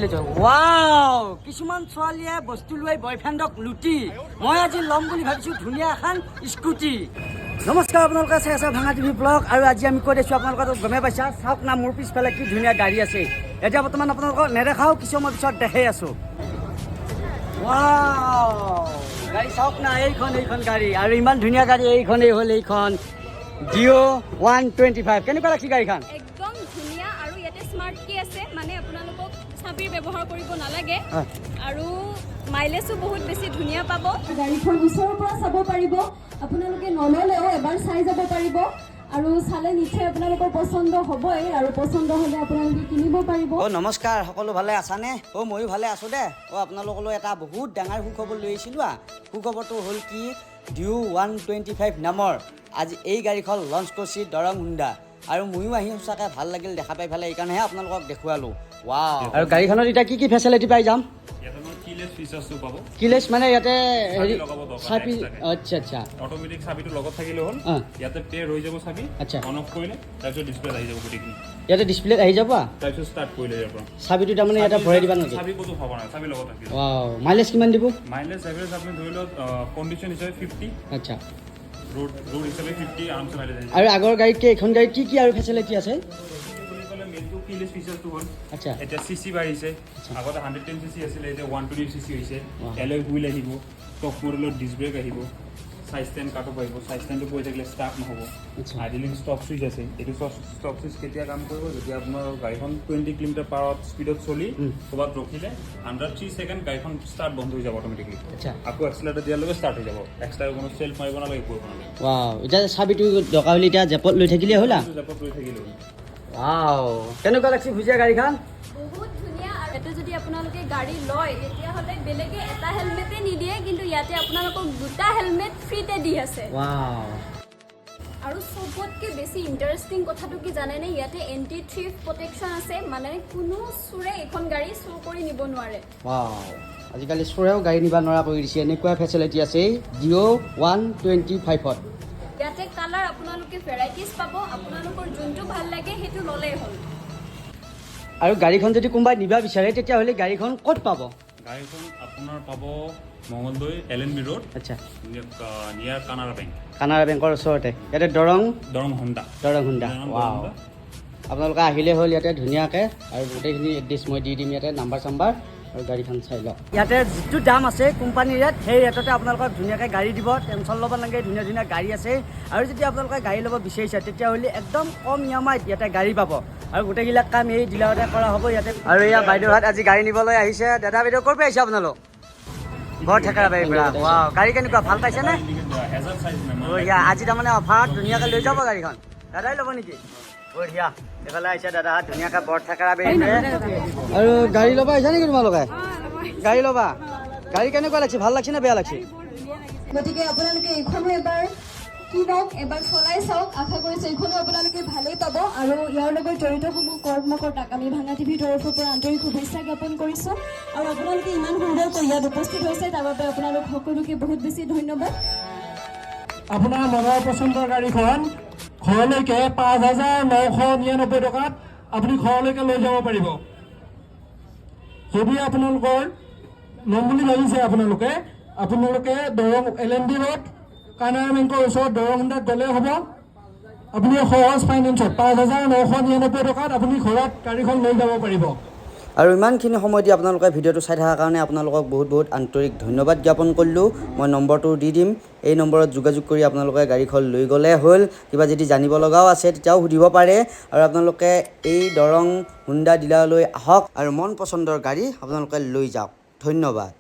Wow কিছুমান ছোৱালীয়ে বস্তু লৈ বয়ফ্ৰেণ্ডক লুটি মই আজি ল'ম বুলি ভাবিছোঁ ধুনীয়া এখন স্কুটি। নমস্কাৰ, আপোনালোকে চাই আছে ভাঙা টিভি ব্লগ আৰু আজি আমি কৈ দিছোঁ আপোনালোকক গমে পাইছা। চাওক না মোৰ পিছফালে কি ধুনীয়া গাড়ী আছে। এতিয়া বৰ্তমান আপোনালোকক নেদেখাওঁ, কিছু সময় পিছত দেখাই আছোঁ। ওয়াও গাড়ী চাওক না, এইখন গাড়ী আৰু ইমান ধুনীয়া গাড়ী। এইখনেই হ'ল এইখন ডিঅ 125। কেনেকুৱা লাগিছে গাড়ীখন? একদম ধুনীয়া আৰু ইয়াতে স্মাৰ্ট কি আছে মানে আপোনালোকক চাবিৰ ব্যৱহাৰ কৰিব নালাগে আৰু মাইলেজো বহুত বেছি ধুনীয়া পাব। গাড়ীখন ওচৰৰ পৰা চাব পাৰিব, আপোনালোকে নললেও এবাৰ চাই যাব পাৰিব আৰু চালে নিশ্চয় আপোনালোকৰ পচন্দ হ'বই আৰু পচন্দ হ'লে আপোনালোকে কিনিব পাৰিব। নমস্কাৰ, সকলো ভালে আছানে? ময়ো ভালে আছোঁ দে। আপোনালোকলৈ এটা বহুত ডাঙৰ সুখবৰ লৈ আহিছিলোঁ। সুখবৰটো হ'ল কি, ডিঅ 125 নামৰ আজি এই গাড়ীখন লঞ্চ কৰিছে দৰং হুণ্ডা আৰু ময়ো আহি সঁচাকৈ ভাল লাগিল দেখা পাই পেলাই, এইকাৰণেহে আপোনালোকক দেখুৱালোঁ। ৱাও! আৰু গাড়ীখনত এতিয়া কি ফেচিলিটি পাই যাম? কিলেছ মানে ইয়াতে হেৰি চাবি, আচ্ছা আচ্ছা, অটোমেটিক চাবিটো লগত থাকিলে হ'ল। ইয়াতে পে হৈ যাব চাবি, আচ্ছা অন অফ কৰিলে তাৰপিছত ডিসপ্লে আহি যাব গোটেইখিনি। ইয়াতে ডিসপ্লেত আহি যাব তাৰপিছত ষ্টাৰ্ট কৰিলে ইয়াৰ পৰা চাবিটো তাৰমানে ইয়াতে ভৰাই দিবা নেকি? চাবি ক'তো হ'ব না, চাবি লগত থাকিব। ৱাও! মাইলেজ কিমান দিব? মাইলেজ এভাৰেজ আপুনি ধৰি লওক কণ্ডিশ্যন হিচাপে 50, আচ্ছা, ৰোড হিচাপে 50 আৰামছে মাইলেজ আহিব। আৰু আগৰ গাড়ীতকৈ এইখন গাড়ীত কি আৰু ফেচিলিটি আছে? কিলেছ ফিচাৰটো হ'ল আচ্ছা, এতিয়া চিচি বাঢ়িছে। আগতে 110 চিচি আছিলে, এতিয়া 120 চিচি হৈছে। এলয় হুইল আহিব, টপ মডেলৰ ডিস্ক ব্ৰেক আহিব, সাইড ষ্টেণ্ড কাটঅফ আহিব। সাইড ষ্টেণ্ডটো পৰি থাকিলে ষ্টাৰ্ট নহ'ব। আইডলিং ষ্টপ চুইচ আছে। এইটো ষ্টপ চুইচ কেতিয়া কাম কৰিব? যেতিয়া আপোনাৰ গাড়ীখন 20 কিলোমিটাৰ পাৰ স্পীডত চলি ক'ৰবাত ৰখিলে আণ্ডাৰ 3 ছেকেণ্ড গাড়ীখন ষ্টাৰ্ট বন্ধ হৈ যাব অট'মেটিকলি। আকৌ এক্সিলাৰেটৰ দিয়াৰ লগে ষ্টাৰ্ট হৈ যাব। এক্সট্ৰা কোনো চেল্ফ মাৰিব নালাগে, কৰিব নালাগে। ৱাও! এতিয়া চাবিটো দৰকাৰ হ'লে এতিয়া জেপত লৈ থাকিলে হ'ল। জেপত লৈ থাকিলে হ'ল। ৱাও! কেনেকুৱা লাগিছে ভুজিয়া গাড়ীখন? বহুত ধুনীয়া। আৰু ইয়াতে যদি আপোনালোকে গাড়ী লয় তেতিয়াহ'লে বেলেগে এটা হেলমেটে নিদিয়ে, কিন্তু ইয়াতে আপোনালোকক 2টা হেলমেট ফ্ৰীতে দি আছে। ৱাও! আৰু চবতকৈ বেছি ইণ্টাৰেষ্টিং কথাটো কি জানেনে? ইয়াতে এণ্টি থ্ৰীফ প্ৰটেকশ্যন আছে, মানে কোনো চোৰে এইখন গাড়ী চুৰ কৰি নিব নোৱাৰে। ৱাও! আজিকালি চোৰেও গাড়ী নিব নোৱাৰা কৰি দিছে, এনেকুৱা ফেচিলিটি আছে ডিঅ 125ত। ইয়াতে কালাৰ আপোনালোকে ভেৰাইটিজ পাব, আপোনালোকৰ যোনটো ভাল লাগে সেইটো ল'লেই হ'ল। আৰু গাড়ীখন যদি কোনোবাই নিব বিচাৰে তেতিয়াহ'লে গাড়ীখন ক'ত পাব? গাড়ীখন আপোনাৰ পাব মঙলদৈ LNB ৰোড, আচ্ছা, নিয়াৰ কানাড়া বেংক। কানাড়া বেংকৰ ওচৰতে, ইয়াতে দৰং হুণ্ডা। ৱাও! আপোনালোকে আহিলে হ'ল ইয়াতে ধুনীয়াকৈ, আৰু গোটেইখিনি এড্ৰেছ মই দি দিম ইয়াতে, নাম্বাৰ চাম্বাৰ, আৰু গাড়ীখন চাই লওক। ইয়াতে যিটো দাম আছে কোম্পানী ৰেট, সেই ৰেটতে আপোনালোকক ধুনীয়াকৈ গাড়ী দিব। টেনশ্যন ল'ব নালাগে, ধুনীয়া ধুনীয়া গাড়ী আছে। আৰু যদি আপোনালোকে গাড়ী ল'ব বিচাৰিছে তেতিয়াহ'লে একদম কম ইএমআইত ইয়াতে গাড়ী পাব। আৰু গোটেইবিলাক কাম এই ডিলাৰতে কৰা হ'ব ইয়াতে। আৰু এয়া বাইদেউহাত আজি গাড়ী নিবলৈ আহিছে। দাদা বাইদেউ ক'ৰ পৰা আহিছে আপোনালোক? বৰ ঠেকেৰা বাৰীৰ পৰা। ৱাও! গাড়ী কেনেকুৱা, ভাল পাইছেনে? বঢ়িয়া। আজি তাৰমানে অফাৰত ধুনীয়াকৈ লৈ যাব গাড়ীখন। দাদাই ল'ব নেকি? বঢ়িয়া। এইফালে আহিছে দাদাহাত ধুনীয়াকৈ বৰ ঠেকেৰা বাৰী। আৰু গাড়ী ল'ব আহিছা নেকি তোমালোকে? গাড়ী ল'বা? গাড়ী কেনেকুৱা লাগিছে, ভাল লাগিছে নে বেয়া লাগিছে? গতিকে আপোনালোকে এইখনো এবাৰ কিনক, এবাৰ চলাই চাওক। আশা কৰিছোঁ এইখনো আপোনালোকে ভালেই পাব। আৰু ইয়াৰ লগত জড়িত সমূহ কৰ্মকৰ্তাক আমি ভাঙা টিভিৰ তৰফৰ পৰা আন্তৰিক শুভেচ্ছা জ্ঞাপন কৰিছোঁ। আৰু আপোনালোকে ইমান সুন্দৰকৈ ইয়াত উপস্থিত হৈছে তাৰ বাবে আপোনালোক সকলোকে বহুত বেছি ধন্যবাদ। আপোনাৰ মনৰ পচন্দৰ গাড়ীখন ঘৰলৈকে 5,999 টকাত আপুনি ঘৰলৈকে লৈ যাব পাৰিব। যদি আপোনালোকৰ ল'ম বুলি ভাবিছে আপোনালোকে দৰং LNB ৰোড, কানাড়া বেংকৰ ওচৰত দৰং হুণ্ডাত গ'লে হ'ব। আপুনি সহজ ফাইনেন্সত 5,999 টকাত আপুনি ঘৰত গাড়ীখন লৈ যাব পাৰিব। আৰু ইমানখিনি সময় দি আপোনালোকে ভিডিঅ'টো চাই থকাৰ কাৰণে আপোনালোকক বহুত বহুত আন্তৰিক ধন্যবাদ জ্ঞাপন কৰিলোঁ। মই নম্বৰটো দি দিম, এই নম্বৰত যোগাযোগ কৰি আপোনালোকে গাড়ীখন লৈ গ'লে হ'ল। কিবা যদি জানিব লগাও আছে তেতিয়াও সুধিব পাৰে। আৰু আপোনালোকে এই দৰং হুণ্ডা ডিলাৰলৈ আহক আৰু মন পচন্দৰ গাড়ী আপোনালোকে লৈ যাওক। ধন্যবাদ।